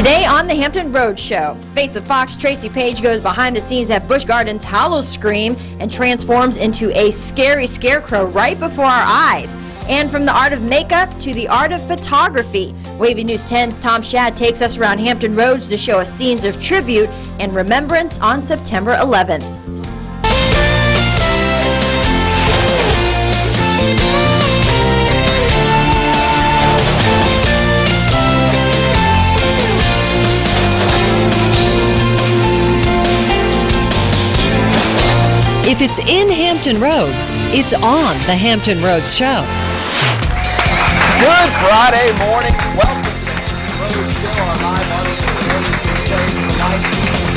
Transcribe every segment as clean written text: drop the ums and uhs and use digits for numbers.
Today on the Hampton Road Show, Face of Fox Tracy Page goes behind the scenes at Busch Gardens Hollow Scream and transforms into a scary scarecrow right before our eyes. And from the art of makeup to the art of photography, Wavy News 10's Tom Shad takes us around Hampton roads to show us scenes of tribute and remembrance on September 11th. If it's in Hampton Roads, it's on the Hampton Roads Show. Good Friday morning. Welcome to the Hampton Roads Show, our live audience today tonight.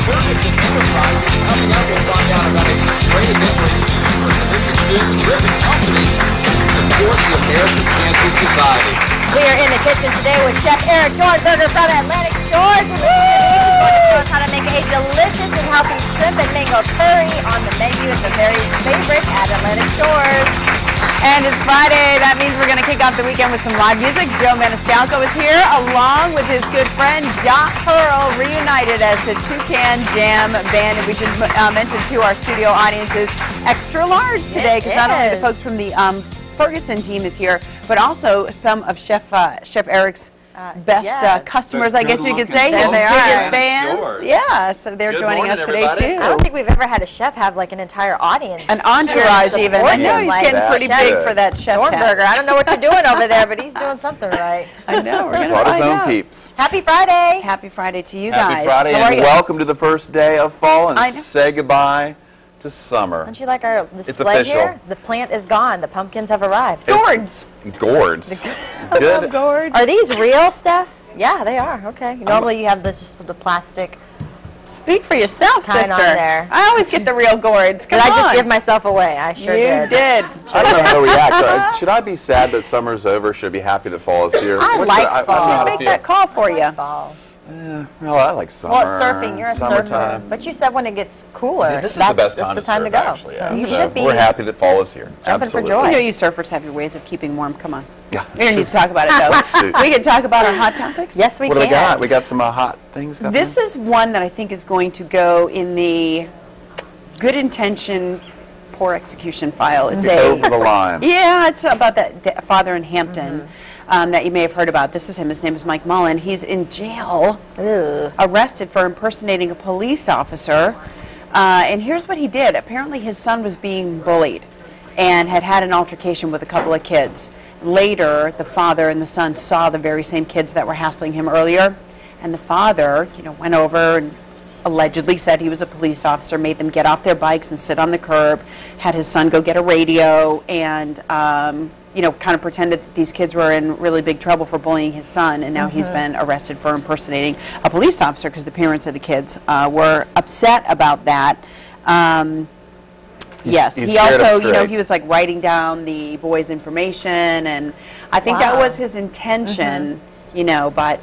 Ferguson Enterprises coming up. We'll find out about a great addition for Physicians Food and Ribbon Company to support the American Cancer Society. We are in the kitchen today with Chef Eric Dornberger from Atlantic Shores. He's going to show us how to make a delicious and healthy shrimp and mango curry on the menu at the very favorite at Atlantic Shores. And it's Friday. That means we're going to kick off the weekend with some live music. Joe Maniscalco is here along with his good friend Doc Pearl, reunited as the Toucan Jam Band. And we should mention to our studio audiences, extra large today, because not only the folks from the Ferguson team is here, but also some of Chef Eric's best customers, I guess you could say, his biggest bands. Yeah, so they're joining us today too. I don't think we've ever had a chef have like an entire audience. An entourage even. I know he's getting pretty big for that chef's Dornberger. I don't know what you're doing over there, but he's doing something right. I know, we're going to Brought his find own out. peeps. Happy Friday. Happy Friday to you guys. Happy Friday and welcome to the first day of fall and say goodbye to summer. Don't you like our display here? The plant is gone. The pumpkins have arrived. Gourds. Gourds. Good. Gourds. Are these real, Steph? Yeah, they are. Okay. Normally you have just the plastic. Speak for yourself, Kind sister. on there. I always get the real gourds. Did I just give myself away? I sure You did. I don't know how to react. Should I be sad that summer's over? Should I be happy that fall is here? I like fall. I'll make that call for you. Fall. Well, I like summer. Well, it's surfing. You're a surfer. Summertime. But you said when it gets cooler, Yeah, this is the best that's time the to time surf, to go. actually. So Yeah. you So should be we're happy that fall is here. jumping for Absolutely. joy. I know you surfers have your ways of keeping warm. Come on. Yeah. We don't need to talk about it, though. We can talk about our hot topics. Yes, we What can. do we got? We got some hot things coming. This is one that I think is going to go in the good intention, poor execution file. It's over the line. Yeah, it's about that father in Hampton that you may have heard about. This is him. His name is Mike Mullen. He's in jail, arrested for impersonating a police officer. And here's what he did. Apparently his son was being bullied and had an altercation with a couple of kids. Later, the father and the son saw the very same kids that were hassling him earlier. And the father, went over and allegedly said he was a police officer, made them get off their bikes and sit on the curb, had his son go get a radio, and kind of pretended that these kids were in really big trouble for bullying his son, and now he's been arrested for impersonating a police officer because the parents of the kids were upset about that. Yes, he also, he was like writing down the boys' information, and I think that was his intention, but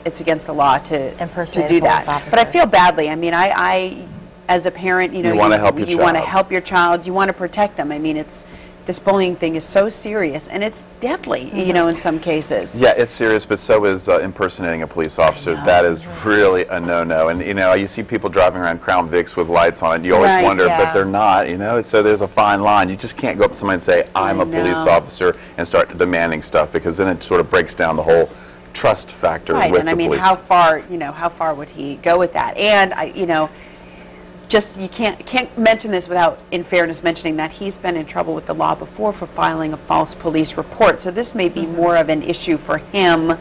it's against the law to do that. But I feel badly. I mean, I as a parent, you want to help your child. You want to help your child. You want to protect them. I mean, this bullying thing is so serious, and it's deadly, in some cases. Yeah, it's serious, but so is impersonating a police officer. That is really a no-no. And, you see people driving around Crown Vics with lights on it. You always wonder, but they're not, So there's a fine line. You just can't go up to somebody and say, I'm a police officer, and start demanding stuff, because then it sort of breaks down the whole trust factor with the police. Right, and I mean, how far would he go with that? And, you can't mention this without, in fairness, mentioning that he's been in trouble with the law before for filing a false police report. So this may be more of an issue for him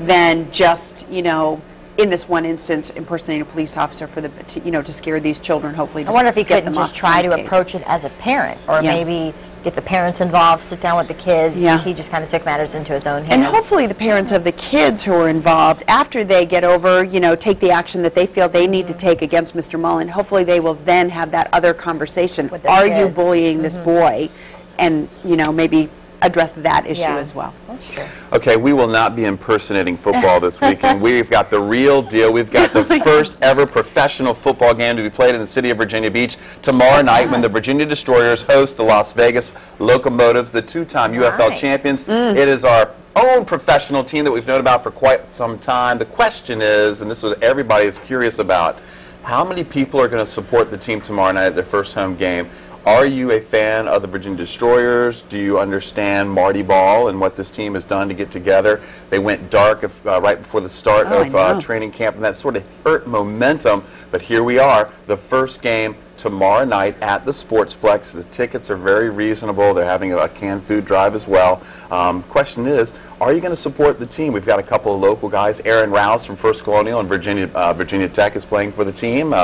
than just, in this one instance, impersonating a police officer for to scare these children. Hopefully, I wonder if he couldn't just try to approach it as a parent, or maybe get the parents involved, sit down with the kids. He just kind of took matters into his own hands. And hopefully the parents of the kids who are involved, after they get over, take the action that they feel they need to take against Mr. Mullen, hopefully they will then have that other conversation. Are you bullying this boy? And, maybe address that issue as well. That's true. Okay, we will not be impersonating football this weekend. We've got the real deal. We've got the first ever professional football game to be played in the city of Virginia Beach tomorrow night when the Virginia Destroyers host the Las Vegas Locomotives, the two-time UFL champions. It is our own professional team that we've known about for quite some time. The question is, and this is what everybody is curious about, how many people are going to support the team tomorrow night at their first home game? Are you a fan of the Virginia Destroyers? Do you understand Marty Ball and what this team has done to get together? They went dark right before the start of training camp, and that sort of hurt momentum. But here we are, the first game tomorrow night at the Sportsplex. The tickets are very reasonable. They're having a canned food drive as well. Question is, are you going to support the team? We've got a couple of local guys. Aaron Rouse from First Colonial and Virginia Tech is playing for the team.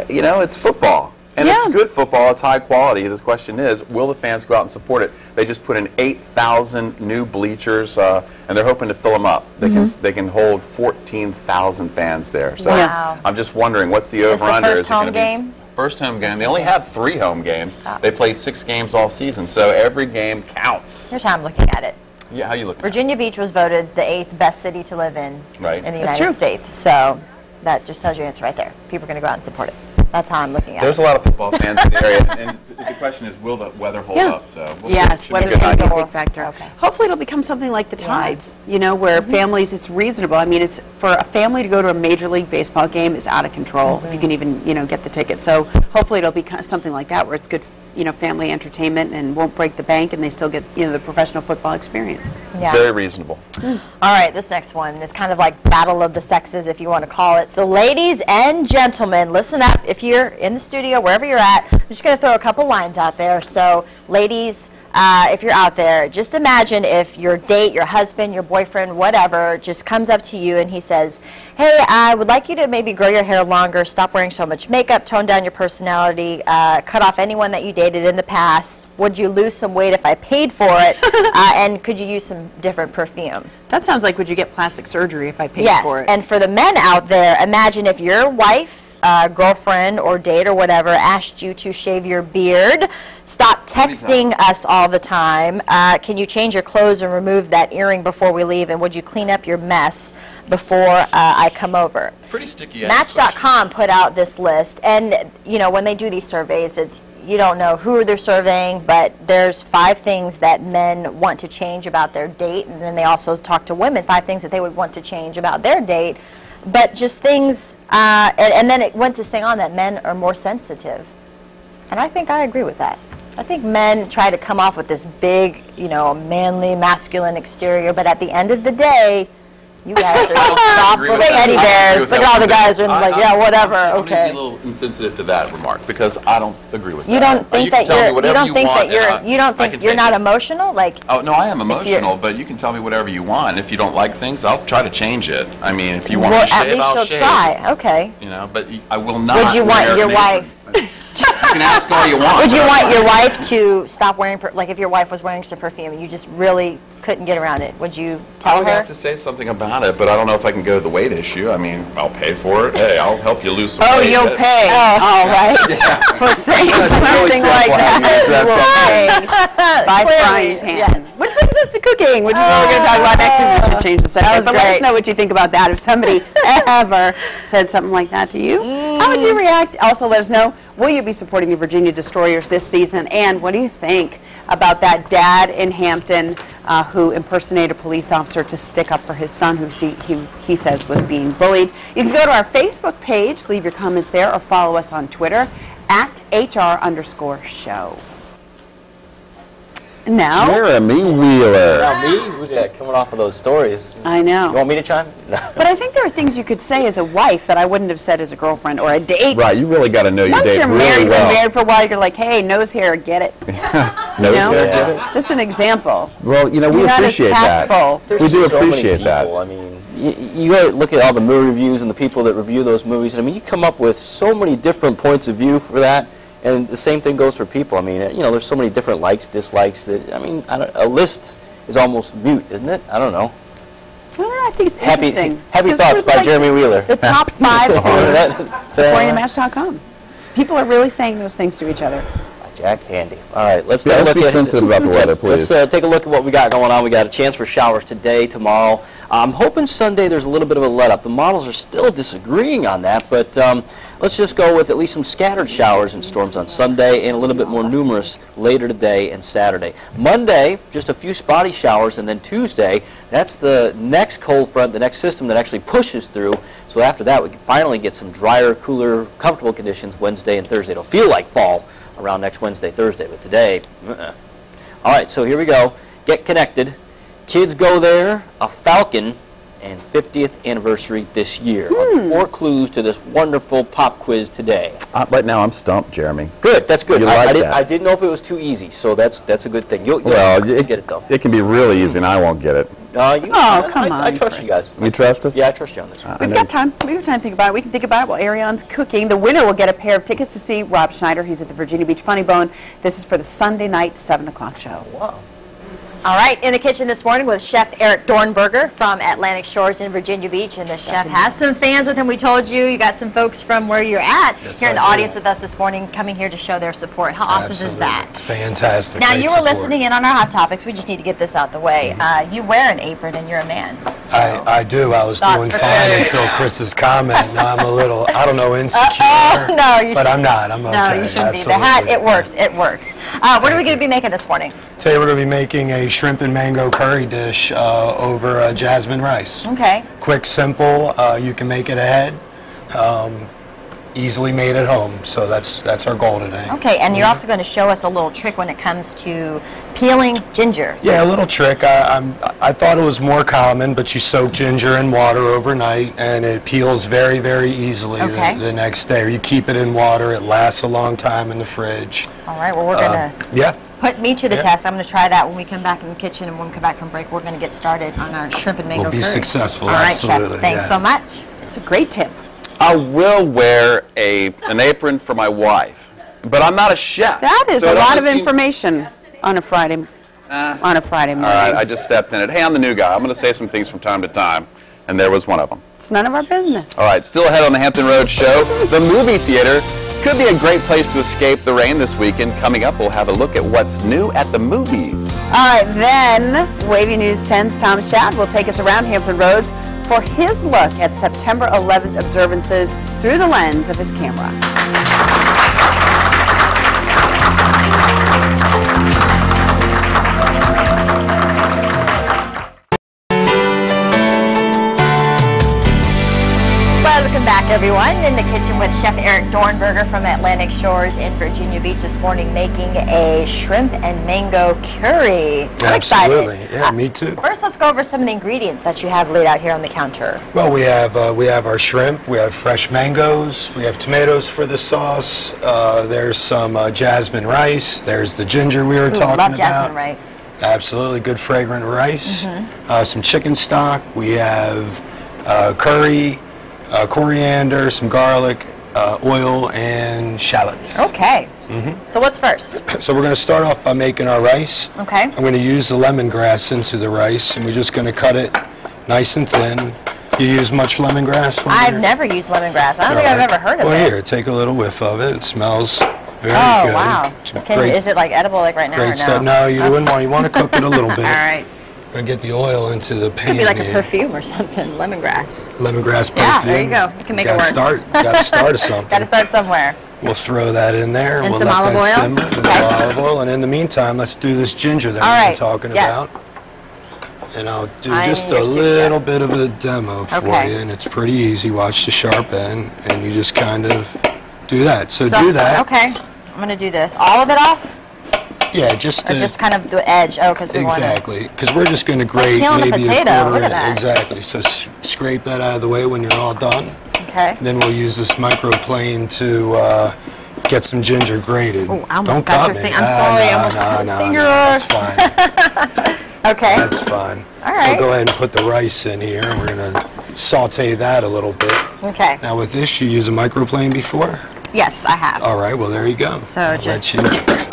You know, it's football. And it's good football, it's high quality. The question is, will the fans go out and support it? They just put in 8,000 new bleachers, and they're hoping to fill them up. They can hold 14,000 fans there. So I'm just wondering, what's the over-under? Is it going to be first home game? They only have 3 home games. They play 6 games all season, so every game counts. Here's how I'm looking at it. Yeah, how are you looking Virginia Beach was voted the 8th best city to live in in the United States. So that just tells you it's right there. People are going to go out and support it. That's how I'm looking at it. There's a lot of football fans in the area, and the question is, will the weather hold up? So yes, weather's going to be a big factor. Hopefully it'll become something like the Tides, you know, where families, it's reasonable. I mean, it's for a family to go to a Major League Baseball game is out of control if you can even, you know, get the ticket. So hopefully it'll be something like that where it's good, you know, family entertainment and won't break the bank, and they still get, you know, the professional football experience. Yeah. Very reasonable. All right, this next one is kind of like battle of the sexes, if you want to call it. So ladies and gentlemen, listen up. If you're in the studio, wherever you're at, I'm just going to throw a couple lines out there. So ladies, if you're out there, just imagine if your date, your husband, your boyfriend, whatever, just comes up to you and he says, hey, I would like you to maybe grow your hair longer, stop wearing so much makeup, tone down your personality, cut off anyone that you dated in the past. Would you lose some weight if I paid for it? And could you use some different perfume? That sounds like, would you get plastic surgery if I paid for it? Yes, and for the men out there, imagine if your wife, girlfriend or date or whatever asked you to shave your beard, stop texting us all the time, can you change your clothes and remove that earring before we leave, and would you clean up your mess before I come over? Pretty sticky. Match.com put out this list, and you know, when they do these surveys, it's, you don't know who they're surveying, but there's 5 things that men want to change about their date, and then they also talk to women, 5 things that they would want to change about their date. But just things, and then it went to say on that men are more sensitive. And I think I agree with that. I think men try to come off with this big, you know, manly, masculine exterior, but at the end of the day, you guys are soft little teddy bears. Look at all the guys are like, yeah, whatever, okay. I'm a little insensitive to that remark because I don't agree with that. You don't think that you're not emotional? Like, oh no, I am emotional, but you can tell me whatever you want. If you don't like things, I'll try to change it. I mean, if you want to shave, I'll shave. Try. Okay. You know, but I will not. Would you want your wife? You can ask all you want. Would you want your wife to stop wearing, like if your wife was wearing some perfume and you just really couldn't get around it, would you tell her? I would have to say something about it, but I don't know if I can go to the weight issue. I mean, I'll pay for it. Hey, I'll help you lose some weight. Oh, you'll pay. All right. For saying something like that. Buy frying pans. Which brings us to cooking, which is what we're going to talk about next week. We should change the subject. But let us know what you think about that. If somebody ever said something like that to you, how would you react? Also, let us know, will you be supporting the Virginia Destroyers this season? And what do you think about that dad in Hampton who impersonated a police officer to stick up for his son who he says was being bullied? You can go to our Facebook page, leave your comments there, or follow us on Twitter at @HR_show. Now, Jeremy Wheeler. Now me? Who's coming off of those stories? I know. You want me to chime? But I think there are things you could say as a wife that I wouldn't have said as a girlfriend or a date. Right, you really got to know your Once date you're really married, well. been married for a while, you're like, hey, nose hair, get it. Nose hair, get it? Just an example. Well, you know, we You're appreciate not as tactful. that. We do appreciate that. I mean, you got to look at all the movie reviews and the people that review those movies. And I mean, you come up with so many different points of view for that. And the same thing goes for people. I mean, you know, there's so many different likes, dislikes that, I mean, a list is almost mute, isn't it? I don't know. I think it's interesting. Happy Thoughts by Jeremy Wheeler. The top 5 things, according to Match.com. People are really saying those things to each other. Jack Handy. All right, let's let's be sensitive about the weather, please. Let's take a look at what we got going on. We got a chance for showers today, tomorrow. I'm hoping Sunday there's a little bit of a let-up. The models are still disagreeing on that, but let's just go with at least some scattered showers and storms on Sunday and a little bit more numerous later today and Saturday. Monday, just a few spotty showers, and then Tuesday, that's the next cold front, the next system that actually pushes through. So after that, we can finally get some drier, cooler, comfortable conditions Wednesday and Thursday. It'll feel like fall around next Wednesday, Thursday, but today, All right, so here we go. Get connected. Kids go there, a Falcon, and 50th anniversary this year. 4 clues to this wonderful pop quiz today. Right now I'm stumped, Jeremy. Good, that's good. You I like that. I didn't know if it was too easy, so that's a good thing. You'll Well, get it though. It can be really easy, and I won't get it. Come on, I trust you guys. You trust us? Yeah, I trust you on this one. We've got time. We have time to think about it. We can think about it while Arion's cooking. The winner will get a pair of tickets to see Rob Schneider. He's at the Virginia Beach Funny Bone. This is for the Sunday night 7 o'clock show. Wow. All right, in the kitchen this morning with Chef Eric Dornberger from Atlantic Shores in Virginia Beach, and the chef has some fans with him. We told you, you got some folks from where you're at here in the audience with us this morning coming here to show their support. How awesome is that? It's fantastic. Now, Great you were support. listening in on our hot topics. We just need to get this out the way. You wear an apron and you're a man. So. I do. I was Thoughts doing for fine Eric? until Chris's comment. Now I'm a little, I don't know, insecure. No, you but I'm not. I'm okay. No, you shouldn't be. The Absolutely. hat, it works. It works. What are we going to be making this morning? Today we're going to be making a shrimp and mango curry dish over jasmine rice. Okay. Quick, simple. You can make it ahead. Easily made at home. So that's our goal today. Okay, and you're also going to show us a little trick when it comes to peeling ginger. Yeah, a little trick. I thought it was more common, but you soak ginger in water overnight, and it peels very, very easily the next day. Or you keep it in water, it lasts a long time in the fridge. All right, well, we're going to put me to the test. I'm going to try that when we come back in the kitchen, and when we come back from break, we're going to get started on our shrimp and mango We'll be curry. successful, All right, absolutely. Chef, thanks so much. It's a great tip. I will wear an apron for my wife, but I'm not a chef. That is so a it lot of almost seems- information on a Friday morning. All right, I just stepped in it. Hey, I'm the new guy. I'm going to say some things from time to time, and there was one of them. It's none of our business. All right, still ahead on the Hampton Roads show. The movie theater could be a great place to escape the rain this weekend. Coming up, we'll have a look at what's new at the movies. All right, then Wavy News 10's Tom Shad will take us around Hampton Roads for his look at September 11th observances through the lens of his camera. Welcome back, everyone. In the kitchen with Chef Eric Dornberger from Atlantic Shores in Virginia Beach this morning, making a shrimp and mango curry. I'm Absolutely. excited. Yeah, me too. First, let's go over some of the ingredients that you have laid out here on the counter. Well, we have our shrimp, we have fresh mangoes, we have tomatoes for the sauce, there's some jasmine rice, there's the ginger we were talking love about. jasmine rice. Absolutely, good fragrant rice. Some chicken stock, we have curry, coriander, some garlic, oil, and shallots. Okay. So what's first? So we're going to start off by making our rice. Okay. I'm going to use the lemongrass into the rice, and we're just going to cut it nice and thin. You use much lemongrass? I've never used lemongrass. I don't think I've ever heard of it. Well, here, take a little whiff of it. It smells very good. Oh, wow. Great, Is it like edible like right now or great no? stuff. No, you wouldn't want. You want to cook it a little bit. All right. We're going to get the oil into the pan. Could be like a here. perfume or something. Lemongrass. Lemongrass perfume. Yeah, there you go. You can make it work. Got to start something. Got to start somewhere. We'll throw that in there. And we'll some let olive that oil? simmer. A little Okay. olive oil. And in the meantime, let's do this ginger that All we've right. been talking Yes. about. And I'll do I just am a your sous little chef. bit of a demo for Okay. you. And it's pretty easy. Watch the sharp end. And you just kind of do that. So do that. Okay. I'm going to do this. All of it off? Yeah, just Or just kind of the edge? Oh, because we want to. exactly. Because we're just going to grate peeling a maybe potato. a quarter. Look at that. Exactly. So scrape that out of the way when you're all done. Okay. Then we'll use this microplane to get some ginger grated. Oh, I almost Don't got cut your me. finger. I'm sorry, I almost got your finger. That's fine. Okay. That's fine. All right. We'll go ahead and put the rice in here, and we're going to saute that a little bit. Okay. Now with this, you use a microplane before? Yes, I have. All right, well there you go. So I'll just- let you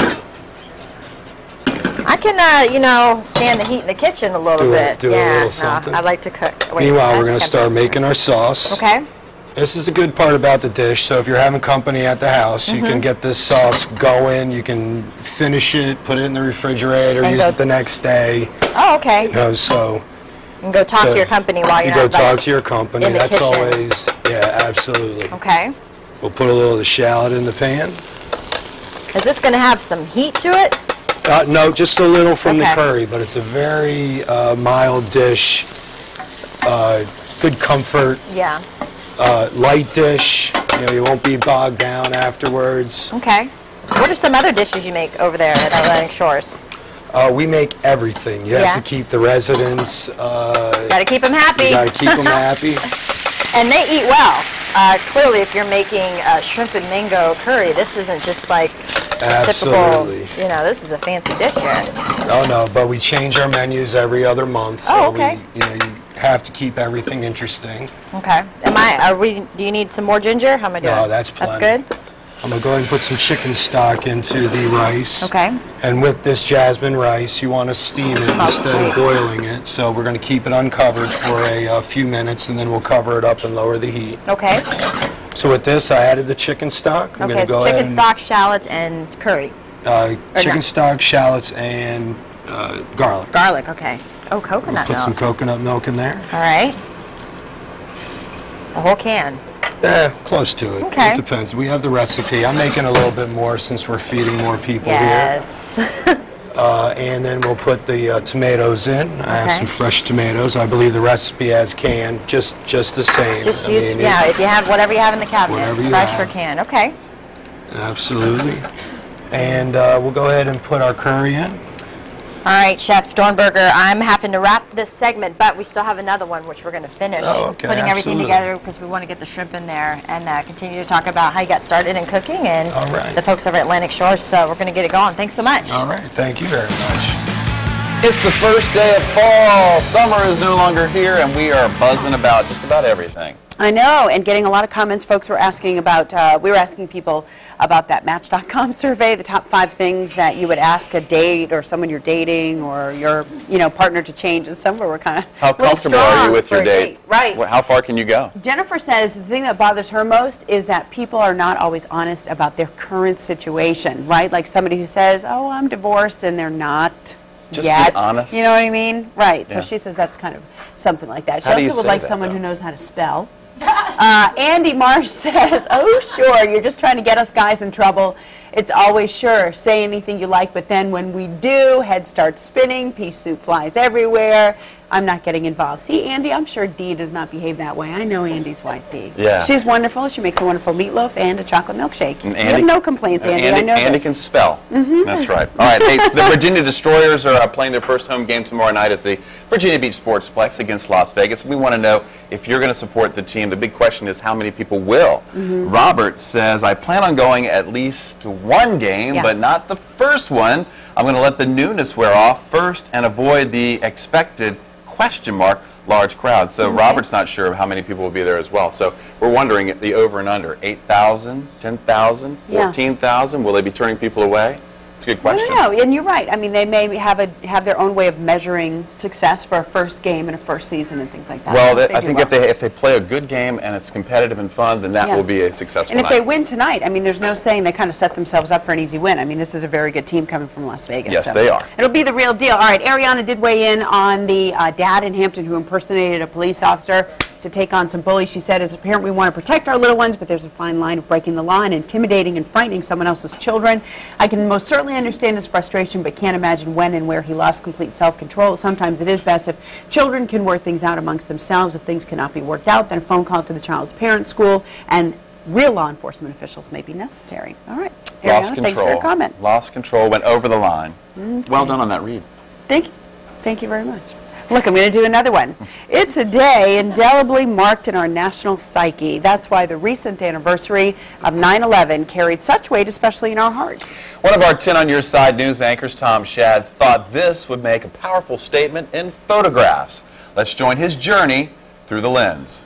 I can, stand the heat in the kitchen a little bit. Do a little something. I like to cook. Wait, Meanwhile, I we're going think to I'm start doing making our sauce. Okay. This is the good part about the dish. So if you're having company at the house, you can get this sauce going. You can finish it, put it in the refrigerator, use it the next day. Oh, okay. You know, so you can go talk to your company while you're not go talk to your company. In the That's kitchen. always, yeah, absolutely. Okay. We'll put a little of the shallot in the pan. Is this going to have some heat to it? No, just a little from the curry, but it's a very mild dish. Good comfort. Yeah. Light dish. You know, you won't be bogged down afterwards. Okay. What are some other dishes you make over there at Atlantic Shores? We make everything. You have to keep the residents. Got to keep them happy. You got to keep them happy. And they eat well. Clearly, if you're making shrimp and mango curry, this isn't just like Absolutely. typical, you know, this is a fancy dish here. Oh, no, but we change our menus every other month. So we, you know, you have to keep everything interesting. Okay. Do you need some more ginger? How am I doing? No, that's plenty. That's good? I'm going to go ahead and put some chicken stock into the rice. Okay. And with this jasmine rice, you want to steam it instead of boiling it. So we're going to keep it uncovered for a few minutes, and then we'll cover it up and lower the heat. Okay. So with this, I added the chicken stock. I'm going to go ahead chicken stock, shallots, and curry. Chicken stock, shallots, and garlic. Garlic, okay. Oh, coconut Put milk. some coconut milk in there. All right. A whole can. Close to it. Okay. It depends. We have the recipe. I'm making a little bit more since we're feeding more people here. Yes. And then we'll put the tomatoes in. I have some fresh tomatoes. I believe the recipe has canned, just the same. Just use, if you have whatever you have in the cabinet, fresh or canned. Okay. Absolutely. And we'll go ahead and put our curry in. All right, Chef Dornberger, I'm having to wrap this segment, but we still have another one which we're going to finish putting everything together because we want to get the shrimp in there and continue to talk about how you got started in cooking and the folks over at Atlantic Shores. So we're going to get it going. Thanks so much. All right. Thank you very much. It's the first day of fall. Summer is no longer here, and we are buzzing about just about everything. I know, and getting a lot of comments. Folks were asking about, we were asking people about that Match.com survey, the top 5 things that you would ask a date or someone you're dating or your, partner to change. And some of them were kind of How comfortable are you with your date? Right. How far can you go? Jennifer says the thing that bothers her most is that people are not always honest about their current situation, right? Like somebody who says, oh, I'm divorced, and they're not. Just be honest. You know what I mean? Right. Yeah. So she says that's kind of something like that. She How do you also would say like that, someone though? who knows how to spell. Andy Marsh says, oh, sure, you're just trying to get us guys in trouble. It's always sure. Say anything you like, but then when we do, head starts spinning, pea soup flies everywhere. I'm not getting involved. See, Andy, I'm sure Dee does not behave that way. I know Andy's wife, Dee. Yeah. She's wonderful. She makes a wonderful meatloaf and a chocolate milkshake. And You have no complaints, Andy. I know Andy this. can spell. That's right. All right. Hey, the Virginia Destroyers are playing their first home game tomorrow night at the Virginia Beach Sportsplex against Las Vegas. We want to know if you're going to support the team. The big question is how many people will. Robert says, I plan on going at least one game, but not the first one. I'm going to let the newness wear off first and avoid the expected question mark large crowd. So Robert's not sure of how many people will be there as well. So we're wondering if the over and under 8,000, 10,000, 14,000. Will they be turning people away? It's a good question. I don't know, and you're right. I mean, they may have their own way of measuring success for a first game and a first season and things like that. Well, I think if they play a good game and it's competitive and fun, then that will be a successful night. And if they night. win tonight, I mean, there's no saying they kind of set themselves up for an easy win. I mean, this is a very good team coming from Las Vegas. Yes, so they are. It'll be the real deal. All right, Ariana did weigh in on the dad in Hampton who impersonated a police officer to take on some bullies. She said, as a parent, we want to protect our little ones, but there's a fine line of breaking the law and intimidating and frightening someone else's children. I can most certainly understand his frustration, but can't imagine when and where he lost complete self-control. Sometimes it is best if children can work things out amongst themselves. If things cannot be worked out, then a phone call to the child's parent, school, and real law enforcement officials may be necessary. All right. Lost Ariana, control. thanks for your comment. Lost control, went over the line. Well done on that read. Thank you. Thank you very much. Look, I'm going to do another one. It's a day indelibly marked in our national psyche. That's why the recent anniversary of 9/11 carried such weight, especially in our hearts. One of our 10 on Your Side news anchors, Tom Shad, thought this would make a powerful statement in photographs. Let's join his journey through the lens.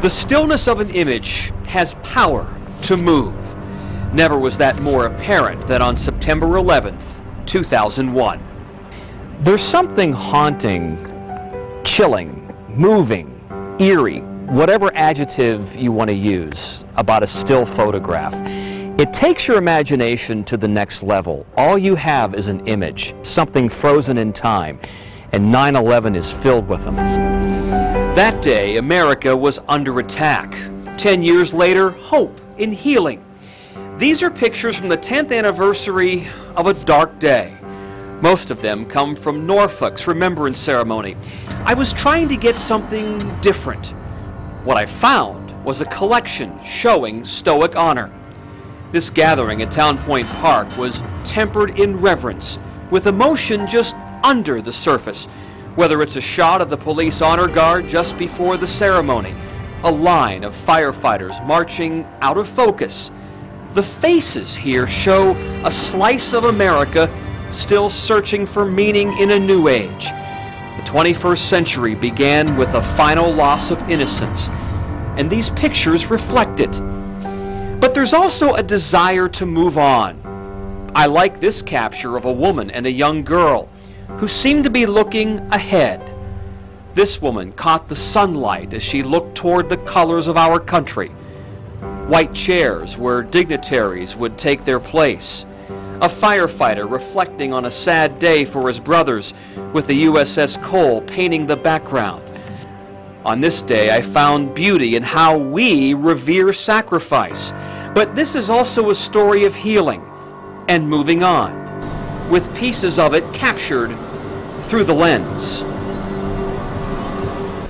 The stillness of an image has power to move. Never was that more apparent than on September 11th, 2001. There's something haunting, chilling, moving, eerie, whatever adjective you want to use about a still photograph. It takes your imagination to the next level. All you have is an image, something frozen in time, and 9/11 is filled with them. That day, America was under attack. 10 years later, hope and healing. These are pictures from the 10th anniversary of a dark day. Most of them come from Norfolk's Remembrance Ceremony. I was trying to get something different. What I found was a collection showing stoic honor. This gathering at Town Point Park was tempered in reverence, with emotion just under the surface. Whether it's a shot of the police honor guard just before the ceremony, a line of firefighters marching out of focus. The faces here show a slice of America still searching for meaning in a new age. The 21st century began with a final loss of innocence, and these pictures reflect it. But there's also a desire to move on. I like this capture of a woman and a young girl who seemed to be looking ahead. This woman caught the sunlight as she looked toward the colors of our country. White chairs where dignitaries would take their place. A firefighter reflecting on a sad day for his brothers with the USS Cole painting the background. On this day, I found beauty in how we revere sacrifice. But this is also a story of healing and moving on, with pieces of it captured through the lens.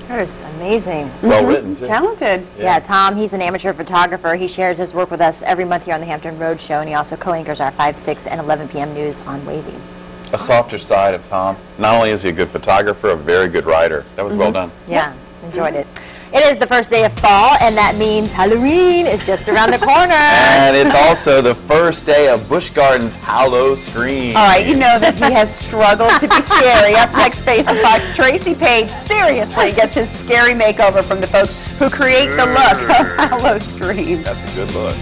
That is amazing. Well written, too. Talented. Yeah, Tom, he's an amateur photographer. He shares his work with us every month here on the Hampton Road Show, and he also co-anchors our 5, 6, and 11 p.m. news on Wavy. A softer side of Tom. Not only is he a good photographer, a very good writer. That was well done. Yeah, enjoyed it. It is the first day of fall, and that means Halloween is just around the corner. And it's also the first day of Busch Gardens Halloween. All right, you know that he has struggled to be scary. Up next, Face of Fox, Tracy Page seriously gets his scary makeover from the folks who create the look of Halloween. That's a good look.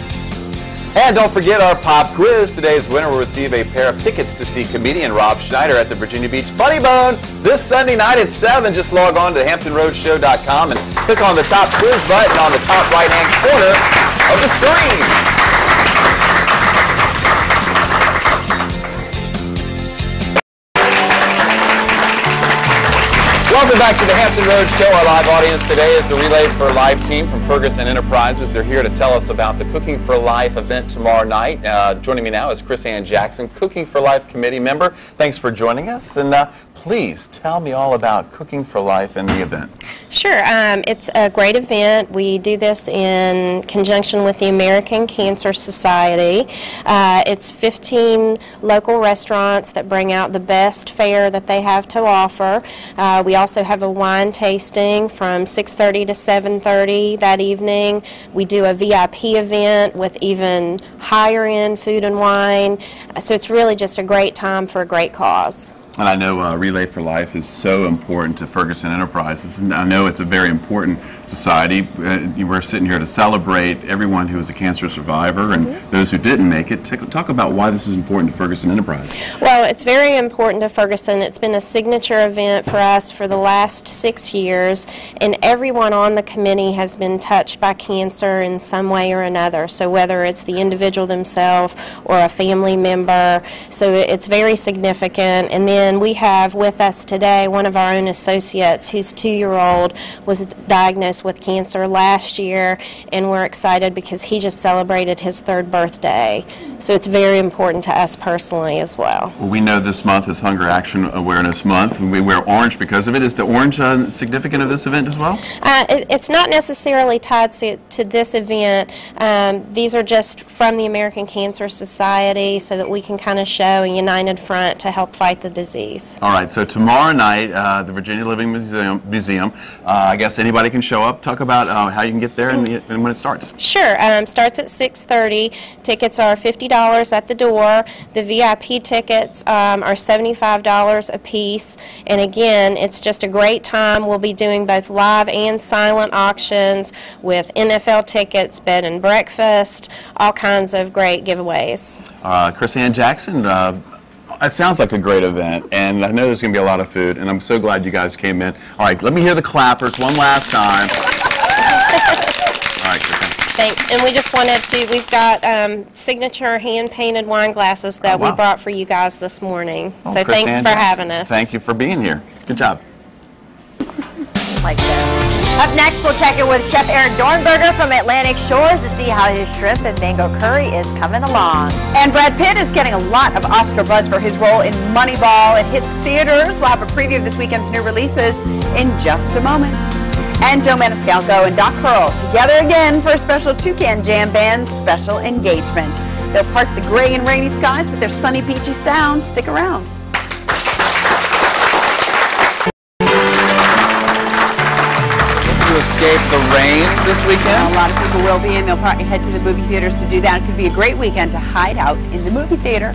And don't forget our pop quiz. Today's winner will receive a pair of tickets to see comedian Rob Schneider at the Virginia Beach Funny Bone this Sunday night at 7. Just log on to hamptonroadshow.com and click on the top quiz button on the top right-hand corner of the screen. Welcome back to the Hampton Road Show. Our live audience today is the Relay for Life team from Ferguson Enterprises. They're here to tell us about the Cooking for Life event tomorrow night. Joining me now is Chris Ann Jackson, Cooking for Life committee member. Thanks for joining us. And please tell me all about Cooking for Life and the event. Sure. It's a great event. We do this in conjunction with the American Cancer Society. It's 15 local restaurants that bring out the best fare that they have to offer. We also have a wine tasting from 6:30 to 7:30 that evening. We do a VIP event with even higher end food and wine. So it's really just a great time for a great cause. And I know Relay for Life is so important to Ferguson Enterprises. And I know it's a very important society. We're sitting here to celebrate everyone who is a cancer survivor and those who didn't make it. Talk about why this is important to Ferguson Enterprises. Well, it's very important to Ferguson. It's been a signature event for us for the last 6 years, and everyone on the committee has been touched by cancer in some way or another. So whether it's the individual themselves or a family member, so it's very significant. And then we have with us today one of our own associates whose 2-year-old was diagnosed with cancer last year, and we're excited because he just celebrated his 3rd birthday. So it's very important to us personally as well. Well, we know this month is Hunger Action Awareness Month, and we wear orange because of it. Is the orange significant of this event as well? It's not necessarily tied to this event. These are just from the American Cancer Society so that we can kind of show a united front to help fight the disease. disease. All right, so tomorrow night, the Virginia Living Museum, I guess anybody can show up. Talk about how you can get there and when it starts. Sure. Starts at 6:30. Tickets are $50 at the door. The VIP tickets are $75 a piece. And again, it's just a great time. We'll be doing both live and silent auctions with NFL tickets, bed and breakfast, all kinds of great giveaways. Chris Ann Jackson, it sounds like a great event, and I know there's going to be a lot of food, and I'm so glad you guys came in. All right, let me hear the clappers one last time. All right, Chris Ann. Thanks. And we just wanted to, we've got signature hand-painted wine glasses that we brought for you guys this morning. So Chris thanks Ann for Jackson, having us. Thank you for being here. Good job. Like that. Up next, we'll check in with Chef Eric Dornberger from Atlantic Shores to see how his shrimp and mango curry is coming along. And Brad Pitt is getting a lot of Oscar buzz for his role in Moneyball. It hits theaters. We'll have a preview of this weekend's new releases in just a moment. And Joe Maniscalco and Doc Pearl together again for a special Toucan Jam Band special engagement. They'll part the gray and rainy skies with their sunny, peachy sound. Stick around. Escape the rain this weekend? A lot of people will be, and they'll probably head to the movie theaters to do that. It could be a great weekend to hide out in the movie theater.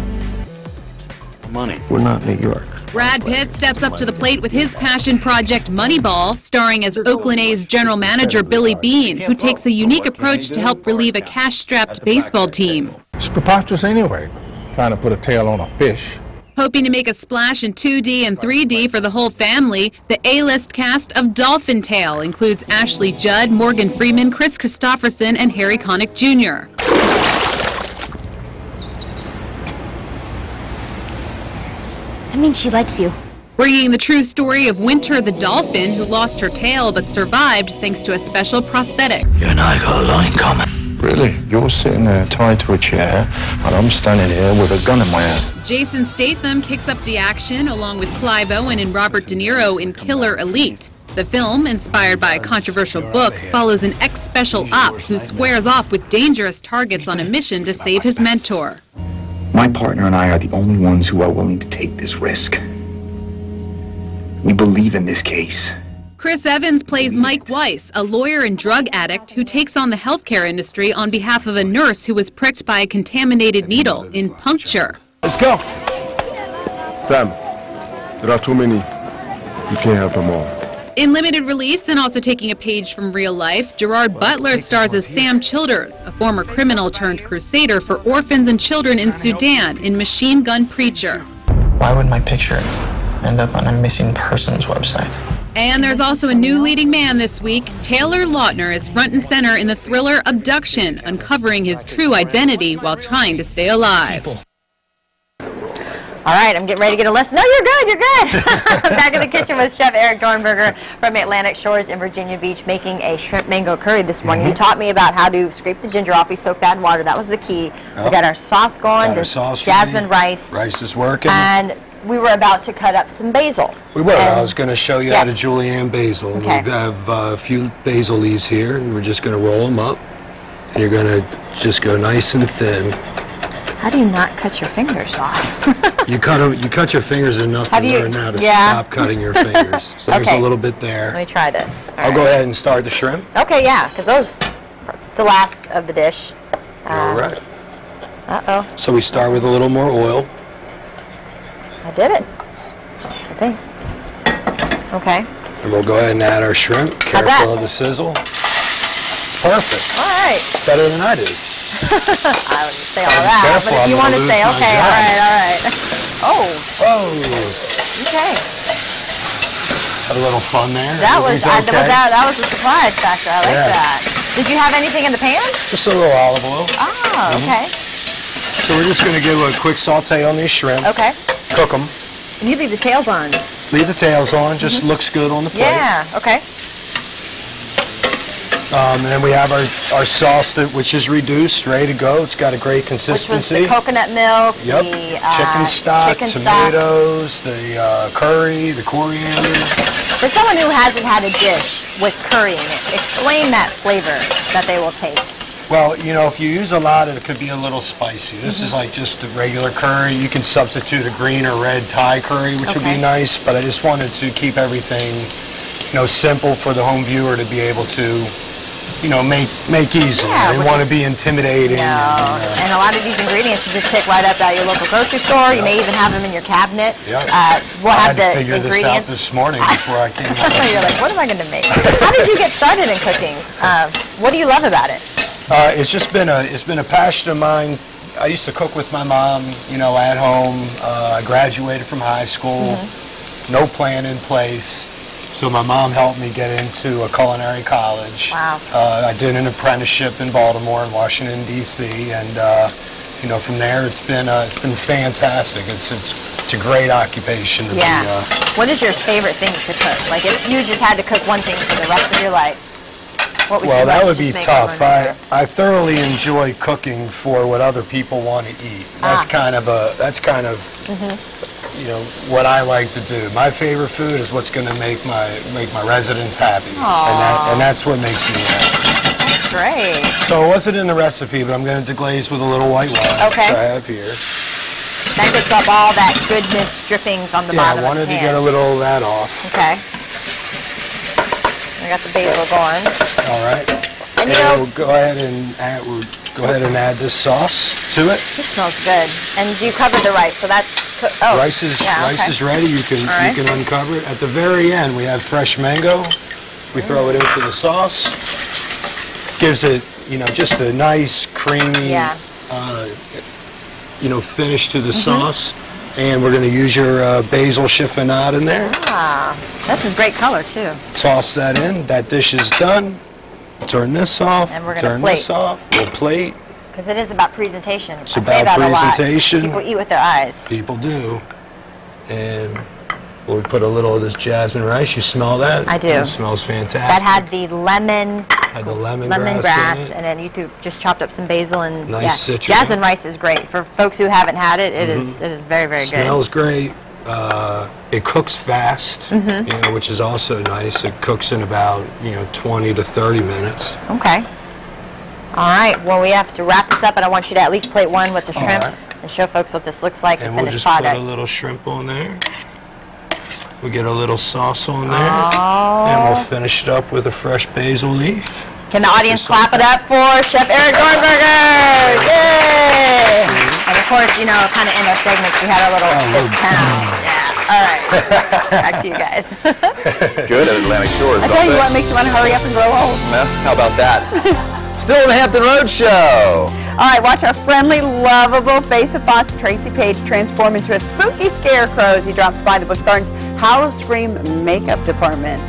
Money. We're not New York. Brad Pitt steps up to the plate with his passion project Moneyball, starring as Oakland A's general manager Billy Beane, who takes a unique approach to help relieve a cash-strapped baseball team. It's preposterous anyway, trying to put a tail on a fish. Hoping to make a splash in 2D and 3D for the whole family, the A-list cast of Dolphin Tale includes Ashley Judd, Morgan Freeman, Chris Christopherson, and Harry Connick Jr. That means she likes you. Bringing the true story of Winter the dolphin, who lost her tail but survived thanks to a special prosthetic. You and I got a lot in common. Really? You're sitting there tied to a chair, and I'm standing here with a gun in my hand. Jason Statham kicks up the action along with Clive Owen and Robert De Niro in Killer Elite. The film, inspired by a controversial book, follows an ex-special op who squares off with dangerous targets on a mission to save his mentor. My partner and I are the only ones who are willing to take this risk. We believe in this case. Chris Evans plays Mike Weiss, a lawyer and drug addict who takes on the healthcare industry on behalf of a nurse who was pricked by a contaminated needle in puncture. Let's go. Sam, there are too many. You can't help them all. In limited release and also taking a page from real life, Gerard Butler stars as Sam Childers, a former criminal turned crusader for orphans and children in Sudan in Machine Gun Preacher. Why would my picture end up on a missing persons website? And there's also a new leading man this week. Taylor Lautner is front and center in the thriller Abduction, uncovering his true identity while trying to stay alive. All right, I'm getting ready to get a lesson. No, you're good, you're good. I'm back in the kitchen with Chef Eric Dornberger from Atlantic Shores in Virginia Beach making a shrimp mango curry this morning. You taught me about how to scrape the ginger off. We soaked that in water. That was the key. We got our sauce going, Got our sauce jasmine ready. rice. Rice is working. And we were about to cut up some basil. We were. I was going to show you how to julienne basil. Okay. We have a few basil leaves here, and we're just going to roll them up. And you're going to just go nice and thin. How do you not cut your fingers off? You cut your fingers enough to learn how to stop cutting your fingers. So there's a little bit there. Let me try this. I'll go ahead and start the shrimp. Okay, yeah, because it's the last of the dish. All right. Uh-oh. So we start with a little more oil. I did it, I think. Okay. And we'll go ahead and add our shrimp. Careful of the sizzle. Perfect. All right. Better than I did. I wouldn't say all that, but if you want to say, okay, all right. Oh. Okay. Had a little fun there. That was a surprise factor. I like that. Did you have anything in the pan? Just a little olive oil. Oh, okay. So we're just going to give a quick saute on these shrimp. Okay. Cook them. And you leave the tails on. Leave the tails on. Just looks good on the plate. Yeah. Okay. And then we have our sauce, which is reduced, ready to go. It's got a great consistency. Which was the coconut milk, the chicken stock, tomatoes, the curry, the coriander. For someone who hasn't had a dish with curry in it, explain that flavor that they will taste. Well, you know, if you use a lot, it could be a little spicy. This is like just a regular curry. You can substitute a green or red Thai curry, which would be nice, but I just wanted to keep everything, you know, simple for the home viewer to be able to, you know, make easily. I didn't want to be intimidating. And a lot of these ingredients you just pick right up at your local grocery store. You may even have them in your cabinet. We'll have the I had to figure this out this morning before I came home. You're like, what am I going to make? How did you get started in cooking? What do you love about it? It's just been a passion of mine. I used to cook with my mom, you know, at home. I graduated from high school, no plan in place. So my mom helped me get into a culinary college. Wow. I did an apprenticeship in Baltimore and Washington, D.C., and you know, from there it's been fantastic. It's a great occupation to be. What is your favorite thing to cook? Like, if you just had to cook one thing for the rest of your life, what would you that would be make tough. I thoroughly enjoy cooking for what other people want to eat. That's kind of you know, what I like to do. My favorite food is what's going to make my residents happy, and that's what makes me happy. That's great. So it wasn't in the recipe, but I'm going to deglaze with a little white wine, which I have here. That gets up all that goodness drippings on the bottom of the pan. Yeah, I wanted to get a little of that off. Okay. I got the basil going. All right. And you know, go ahead and add this sauce to it. This smells good. And you covered the rice, so that's rice is ready. You can uncover it. At the very end, we have fresh mango. We throw it into the sauce. Gives it, you know, just a nice creamy, you know, finish to the sauce. And we're going to use your basil chiffonade in there. This is great color too. Toss that in. That dish is done. Turn this off. And we're going Turn to plate. This off. We'll plate. Because it is about presentation. It's about presentation. People eat with their eyes. People do. And we'll put a little of this jasmine rice. You smell that? I do. It smells fantastic. That had the lemon. Lemongrass and then you just chopped up some basil and nice citron. Jasmine rice is great for folks who haven't had it. It is very, very good. Smells great. It cooks fast, you know, which is also nice. It cooks in about 20 to 30 minutes. Okay. All right. Well, we have to wrap this up, and I want you to at least plate one with the shrimp and show folks what this looks like. And the we'll finished just product. put a little shrimp on there. We get a little sauce on there, and we'll finish it up with a fresh basil leaf. Can the audience clap it up for Chef Eric Dornberger? Yay! And of course, you know, kind of in our segments, we had a little discount. Yeah. All right. Back to you guys. Good at Atlantic Shores. I tell you what makes you want to hurry up and grow old. No? How about that? Still in the Hampton Road Show. All right, watch our friendly, lovable face of Fox, Tracy Page, transform into a spooky scarecrow as he drops by the Busch Gardens Hollow Scream makeup department.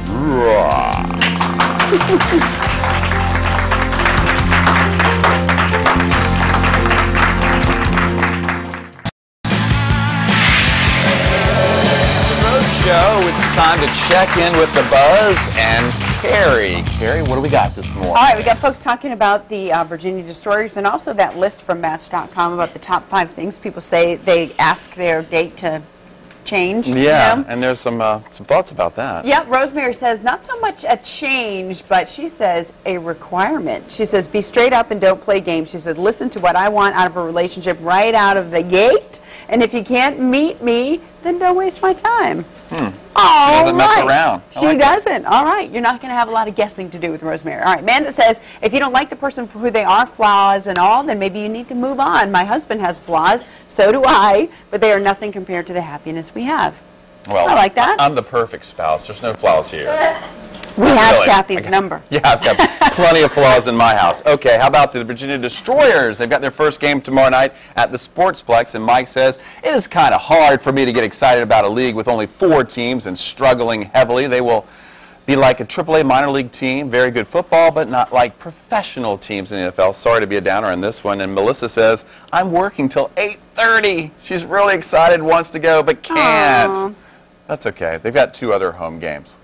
It's time to check in with the buzz and Carrie. Carrie, what do we got this morning? All right, we got folks talking about the Virginia destroyers and also that list from Match.com about the top 5 things people say they ask their date to change. Yeah, you know? and there's some thoughts about that. Yeah, Rosemary says not so much a change, but she says a requirement. She says be straight up and don't play games. She said listen to what I want out of a relationship right out of the gate, and if you can't meet me, then don't waste my time. She doesn't mess around. She doesn't. All right. You're not going to have a lot of guessing to do with Rosemary. All right. Amanda says, if you don't like the person for who they are, flaws and all, then maybe you need to move on. My husband has flaws. So do I. But they are nothing compared to the happiness we have. Well, I like that. I'm the perfect spouse. There's no flaws here. We have Kathy's number. Yeah, I've got plenty of flaws in my house. Okay, how about the Virginia Destroyers? They've got their first game tomorrow night at the Sportsplex, and Mike says, it is kind of hard for me to get excited about a league with only 4 teams and struggling heavily. They will be like a AAA minor league team, very good football, but not like professional teams in the NFL. Sorry to be a downer on this one. And Melissa says, I'm working till 8:30. She's really excited, wants to go, but can't. Aww. That's okay. They've got 2 other home games.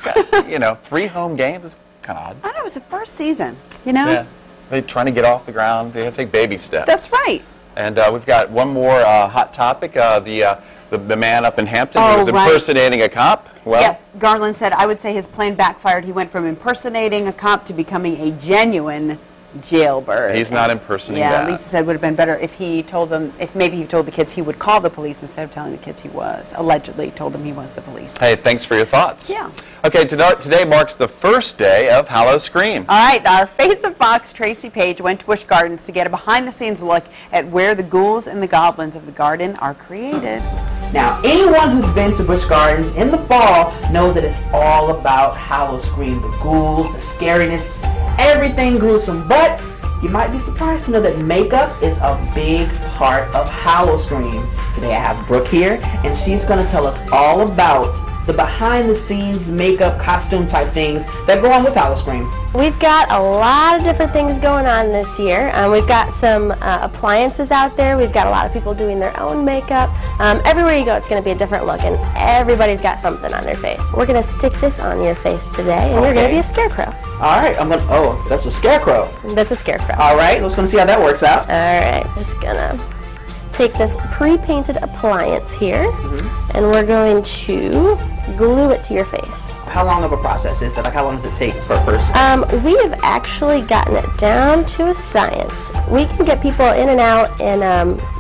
3 home games is kind of odd. I know, it was the first season, you know? Yeah. They're trying to get off the ground. They have to take baby steps. That's right. And we've got one more hot topic, the man up in Hampton who was impersonating a cop. Well, yeah, Garland said, I would say his plan backfired. He went from impersonating a cop to becoming a genuine jailbird. He's not impersonating yeah, that. Lisa said it would have been better if he told them, if maybe he told the kids he would call the police instead of telling the kids he was, allegedly told them he was the police. Hey, thanks for your thoughts. Yeah. Okay, today marks the first day of Hallow Scream. All right, our Face of Fox, Tracy Page, went to Busch Gardens to get a behind-the-scenes look at where the ghouls and the goblins of the garden are created. Now, anyone who's been to Busch Gardens in the fall knows that it's all about Hallow Scream. The ghouls, the scariness, everything gruesome. But you might be surprised to know that makeup is a big part of Hallow Scream. Today I have Brooke here, and she's going to tell us all about the behind-the-scenes makeup, costume type things that go on with Hallow Scream. We've got a lot of different things going on this year. We've got some appliances out there. We've got a lot of people doing their own makeup. Everywhere you go, it's going to be a different look, and everybody's got something on their face. We're going to stick this on your face today, and you're going to be a scarecrow. All right, oh, that's a scarecrow. That's a scarecrow. All right, let's go see how that works out. All right, just going to take this pre-painted appliance here, and we're going to glue it to your face. How long of a process is it? Like, how long does it take per person? We have actually gotten it down to a science. We can get people in and out in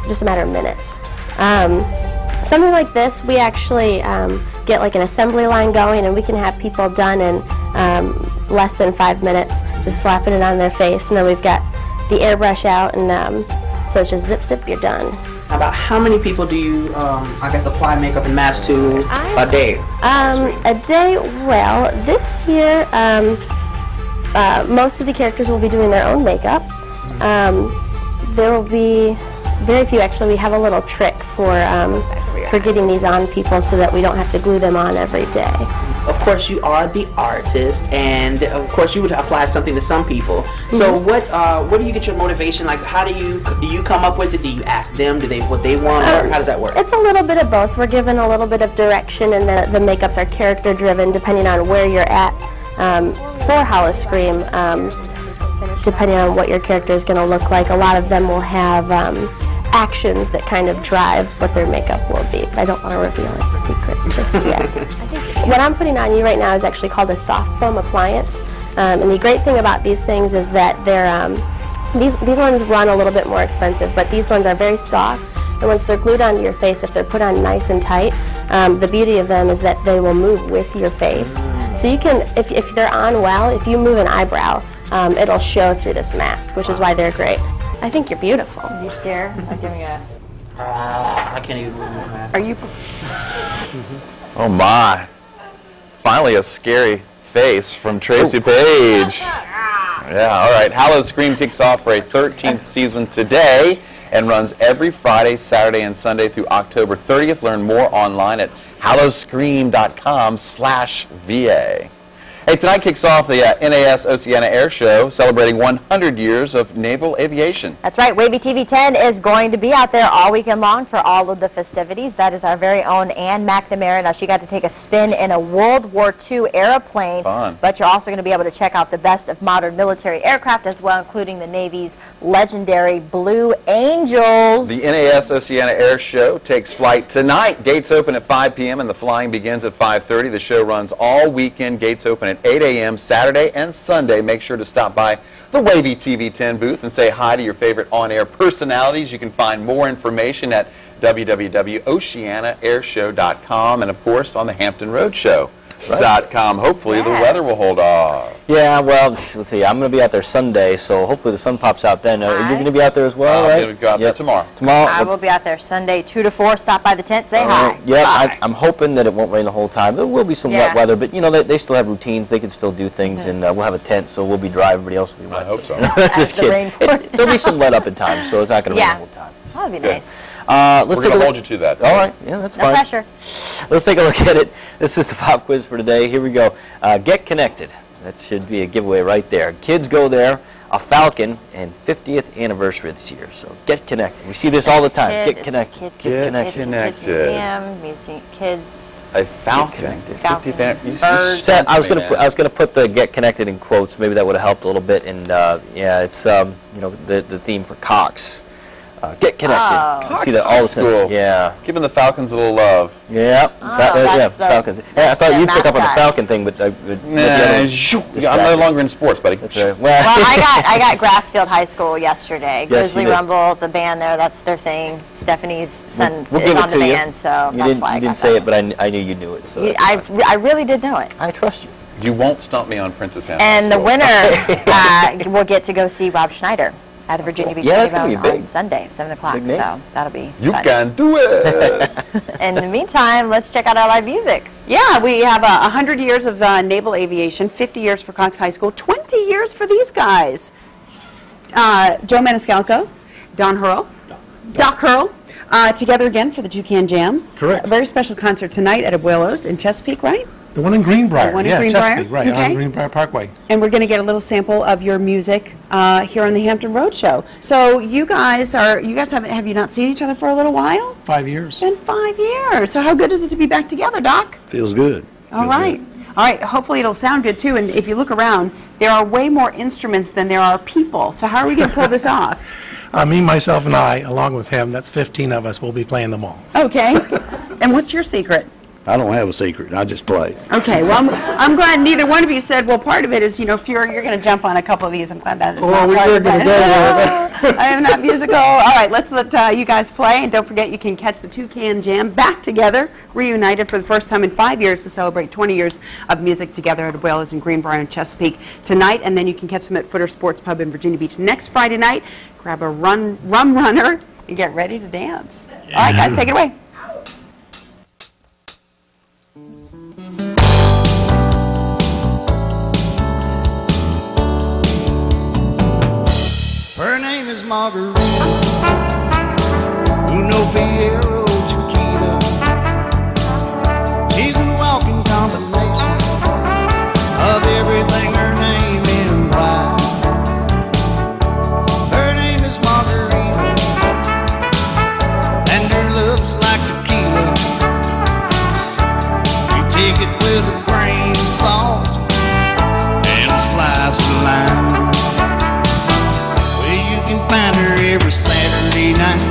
just a matter of minutes. Something like this, we actually get like an assembly line going, and we can have people done in less than 5 minutes, just slapping it on their face, and then we've got the airbrush out, and so it's just zip, zip, you're done. About how many people do you, I guess, apply makeup and mask to a day? A day, well, this year, most of the characters will be doing their own makeup. There will be very few, actually. We have a little trick for getting these on people so that we don't have to glue them on every day. Of course, you are the artist, and of course, you would apply something to some people. So, what do you get your motivation? Like, how do you come up with it? Do you ask them? What they want? How does that work? It's a little bit of both. We're given a little bit of direction, and the makeups are character driven, depending on where you're at for Hallow Scream. Depending on what your character is going to look like, a lot of them will have actions that kind of drive what their makeup will be. I don't want to reveal any secrets just yet. What I'm putting on you right now is actually called a soft foam appliance. And the great thing about these things is that they're these ones run a little bit more expensive, but these ones are very soft. And once they're glued onto your face, if they're put on nice and tight, the beauty of them is that they will move with your face. So you can, if they're on well, if you move an eyebrow, it'll show through this mask, which is why they're great. I think you're beautiful. Are you scared? I'm giving a... I can't even move this mask. Are you... Oh my. Finally a scary face from Tracy Page. Yeah, all right. Hallow Scream kicks off for a 13th season today and runs every Friday, Saturday, and Sunday through October 30th. Learn more online at hallowscream.com/VA. Hey, tonight kicks off the NAS Oceana Air Show, celebrating 100 years of naval aviation. That's right. Wavy TV 10 is going to be out there all weekend long for all of the festivities. That is our very own Ann McNamara. Now, she got to take a spin in a World War II airplane. Fun. But you're also going to be able to check out the best of modern military aircraft as well, including the Navy's legendary Blue Angels. The NAS Oceana Air Show takes flight tonight. Gates open at 5 p.m. and the flying begins at 5:30. The show runs all weekend. Gates open at 8 a.m. Saturday and Sunday. Make sure to stop by the Wavy TV 10 booth and say hi to your favorite on-air personalities. You can find more information at www.oceanaairshow.com and, of course, on the Hampton Road Show. .com. Hopefully the weather will hold off. Yeah, well, let's see. I'm going to be out there Sunday, so hopefully the sun pops out then. You're going to be out there as well, right? I'm going to go out there tomorrow. I will be out there Sunday 2 to 4. Stop by the tent, say hi. Yeah, I'm hoping that it won't rain the whole time. There will be some wet weather, but you know they still have routines. They can still do things, and we'll have a tent, so we'll be dry. Everybody else will be wet. I hope so. Just kidding. There'll be some let up in time, so it's not going to rain the whole time. That would be nice. Let's We're going to hold you to that. All right. Yeah, that's fine. No pressure. Let's take a look at it. This is the pop quiz for today. Here we go. Get connected. That should be a giveaway right there. Kids go there. A Falcon and 50th anniversary this year. So get connected. We see this all the time. Get connected. Get connected. Kids. A Falcon. 50th I was gonna put the get connected in quotes. Maybe that would have helped a little bit. And yeah, it's you know the theme for Cox. Get connected. You see that all the time. Yeah. Giving the Falcons a little love. Yeah. Falcons. Yeah, I thought you'd pick up on the Falcon thing, but I'm no longer in sports, buddy. Well, I got Grassfield High School yesterday. Grizzly Rumble, the band there, that's their thing. Stephanie's son is on the band, so that's why I got You didn't say it, but I knew you knew it. So I really did know it. I trust you. You won't stump me on Princess Anne. And the winner will get to go see Rob Schneider at the Virginia Beach on Sunday, 7 o'clock. So that'll be fun. Can do it. In the meantime, let's check out our live music. Yeah, we have 100 years of naval aviation, 50 years for Cox High School, 20 years for these guys. Joe Maniscalco, Don Hurl, Doc Hurl, together again for the Toucan Jam. Correct. A very special concert tonight at Abuelo's in Chesapeake, right? The one in Greenbrier. The one in Greenbrier? Chesapeake, right, Okay. on Greenbrier Parkway. And we're going to get a little sample of your music here on the Hampton Road Show. So you guys have you not seen each other for a little while? 5 years. It's been 5 years. So how good is it to be back together, Doc? Feels good. All right. All right. Hopefully it'll sound good too. And if you look around, there are way more instruments than there are people. So how are we going to pull this off? Me, myself, and I, along with him, that's 15 of us, will be playing them all. Okay. And what's your secret? I don't have a secret. I just play. Okay, well, I'm glad neither one of you said, well, part of it is, if you're going to jump on a couple of these, I'm glad that is not part of it. I am not musical. All right, let's let you guys play, and don't forget you can catch the Toucan Jam back together, reunited for the first time in 5 years to celebrate 20 years of music together at Abuelo's in Greenbrier and Chesapeake tonight, and then you can catch them at Footer Sports Pub in Virginia Beach next Friday night. Grab a rum runner and get ready to dance. All right, guys, take it away. Her name is Margarita, Uno Fierro Chiquita. She's a walking combination of everything her name implies. Her name is Margarita, and her love's like tequila. You take it with a grain of salt and a slice of lime. Find her every Saturday night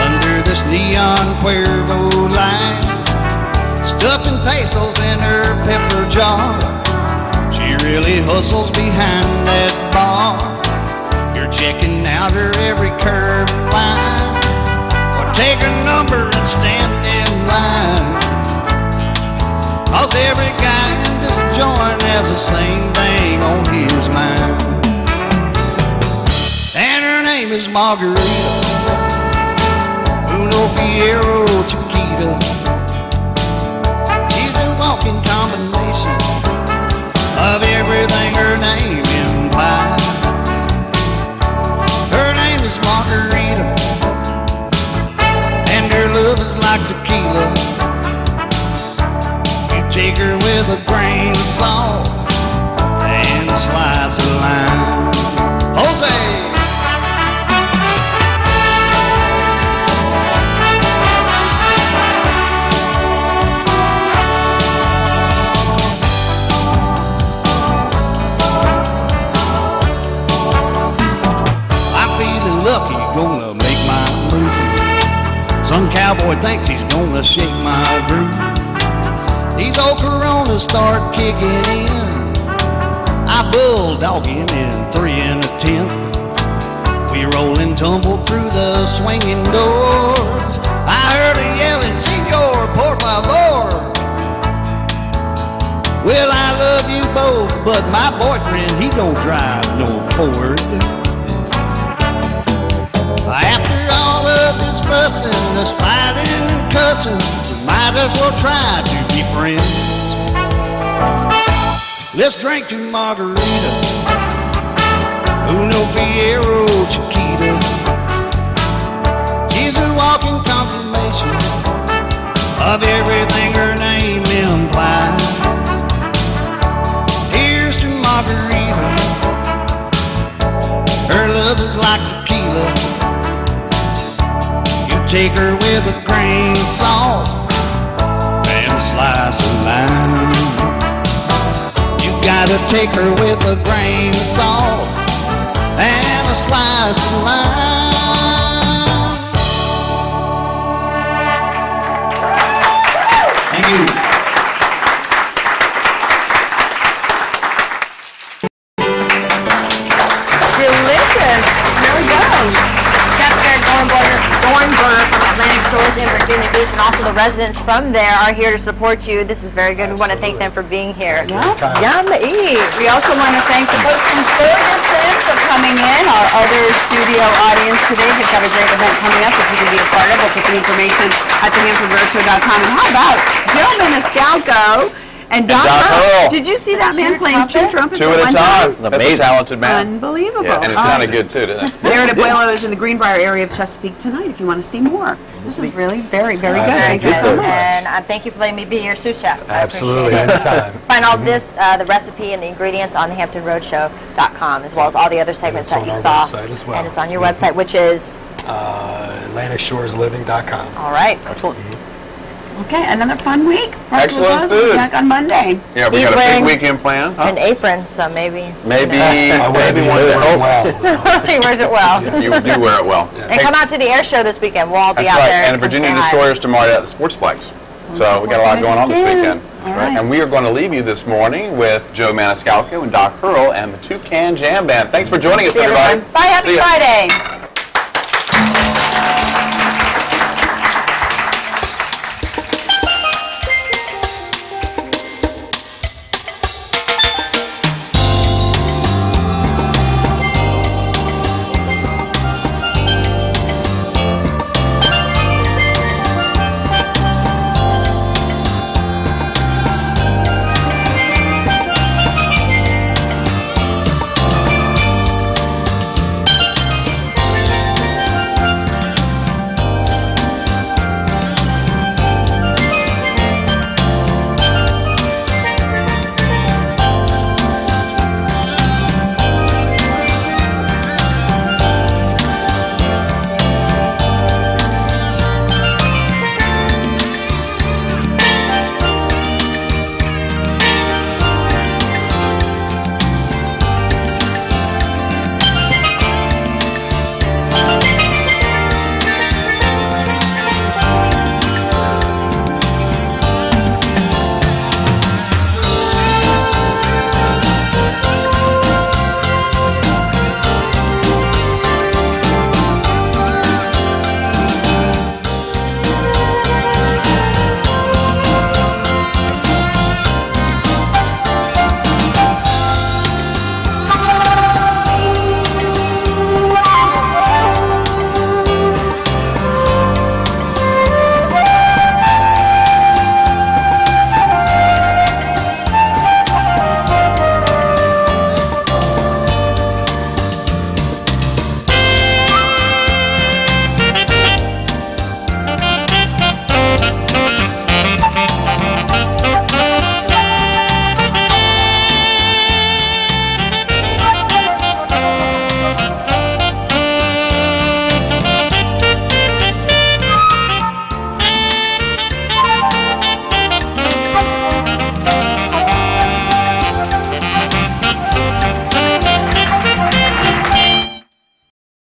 under this neon Cuervo light, stuffing pesos in her pepper jar. She really hustles behind that bar. You're checking out her every curve and line, or take her number and stand in line. 'Cause every guy in this joint has the same thing on his mind. And her name is Margarita, Uno Fierro Chiquita. She's a walking combination of everything her name implies. Her name is Margarita, and her love is like tequila. You take her with a grain of salt and a slice of lime. Jose! Lucky gonna make my move. Some cowboy thinks he's gonna shake my groove. These old Coronas start kicking in. I bulldog him in 3 1/10. We roll and tumble through the swinging doors. I heard her yelling, "Senor, por favor." Well, I love you both, but my boyfriend, he don't drive no Ford. After all of this fussing, this fighting and cussing, we might as well try to be friends. Let's drink to Margarita, Uno Fierro Chiquita. She's a walking confirmation of everything her name implies. Here's to Margarita, her love is like tequila. Take her with a grain of salt and a slice of lime. You gotta take her with a grain of salt and a slice of lime. Thank you. Delicious. There we go. Chef Eric Dornberger from Atlantic Shores in Virginia Beach, and also the residents from there are here to support you. This is very good. We want to thank them for being here. Yum to eat. We also want to thank the folks from Ferguson for coming in. Our other studio audience today. They've got a great event coming up that you can be a part of. We'll put the information at thehamptonroadshow.com. And how about Joe Maniscalco and Doc Earl? Did you see that man playing two trumpets Two at a time. That's a talented man. Unbelievable. Yeah, and it sounded good too, didn't it? They're at Abuelo's in the Greenbrier area of Chesapeake tonight if you want to see more. This is really very, very good. Thank you so much. And thank you for letting me be your sous chef. Absolutely, anytime. Find all this, the recipe and the ingredients on thehamptonroadshow.com, as well as all the other segments that you saw. Website as well. And it's on your website, which is? AtlanticShoresLiving.com. All right. Excellent. Okay, another fun week. Excellent food. Back on Monday. Yeah, we got a big weekend plan. An apron, so maybe. Maybe one day. He wears it well. You do wear it well. And come out to the air show this weekend. We'll all be out right. there. And the Virginia Destroyers tomorrow at the Sportsplex. So we got a lot going on this weekend. Right. And we are going to leave you this morning with Joe Maniscalco and Doc Earl and the Toucan Jam Band. Thanks for joining us, everybody. Bye. Happy Friday.